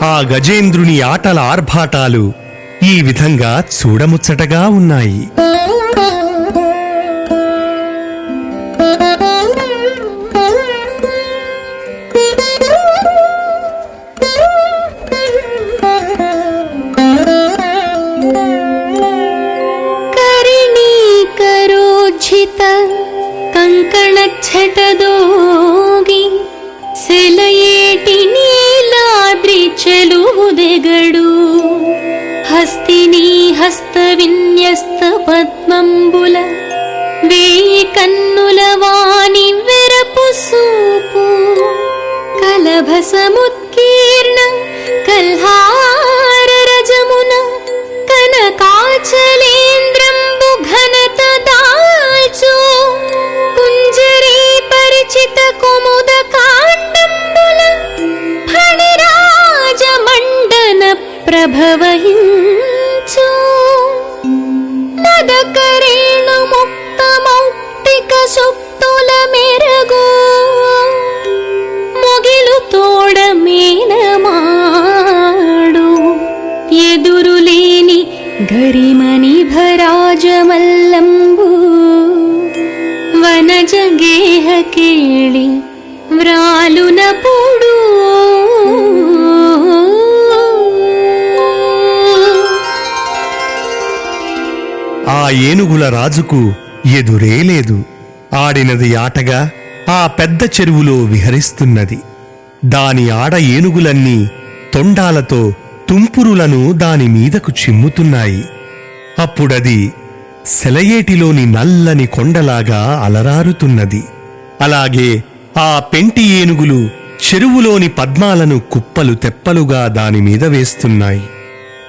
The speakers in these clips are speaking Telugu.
ఆ గజేంద్రుని ఆటల ఆర్భాటాలు ఈ విధంగా చూడముచ్చటగా ఉన్నాయి. కంకణఛటదోగి సెలయేటి నీలాద్రి చెలువుదెగడు హస్తినీ హస్త విన్యస్త పద్మంబుల వేయి కన్నుల వాణి వెరపు సూపు కలభసముత్కీర్ణ కల్హార రజమున కనకాచలేంద్రంబు ఘనత దాల్చు కుంజరీ పరిచిత కుముద కాండంబుల ఫణిరాజ మండన ప్రభవహించు నదకరేణు ముక్త మౌక్తిక సుక్తుల మెరగు మొగిలు తోడ మేనమాడు ఎదురులేని గరిమణి భరాజమల్లంబు వనజ గేహ కేళి వ్రాలునపుడు ఆ ఏనుగుల రాజుకు ఎదురే లేదు. ఆడినది ఆటగా ఆ పెద్ద చెరువులో విహరిస్తున్నది. దాని ఆడ ఏనుగులన్నీ తొండాలతో తుంపురులను దాని మీదకు చిమ్ముతున్నాయి. అప్పుడది సెలయేటిలోని నల్లని కొండలాగా అలరారుతున్నది. అలాగే ఆ పెంటి ఏనుగులు చెరువులోని పద్మాలను కుప్పలు తెప్పలుగా దానిమీద వేస్తున్నాయి.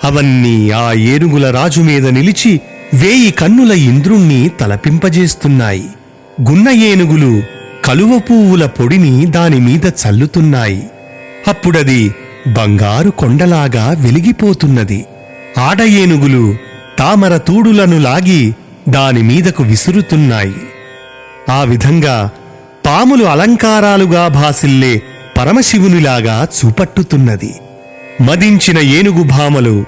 అవన్నీ ఆ ఏనుగుల రాజు మీద నిలిచి వేయి కన్నుల ఇంద్రుణ్ణి తలపింపజేస్తున్నాయి. గున్న ఏనుగులు కలువ పువ్వుల పొడిని దానిమీద చల్లుతున్నాయి. అప్పుడది బంగారు కొండలాగా వెలిగిపోతున్నది. ఆడ ఏనుగులు తామర తూడులను లాగి దానిమీదకు విసురుతున్నాయి. ఆ విధంగా పాములు అలంకారాలుగా భాసిల్లే పరమశివునిలాగా చూపట్టుతున్నది. మదించిన ఏనుగు భామలు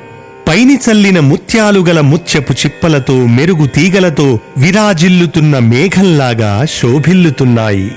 పైని చల్లిన ముత్యాలుగల ముత్యపు చిప్పలతో మెరుగు తీగలతో విరాజిల్లుతున్న మేఘంలాగా శోభిల్లుతున్నాయి.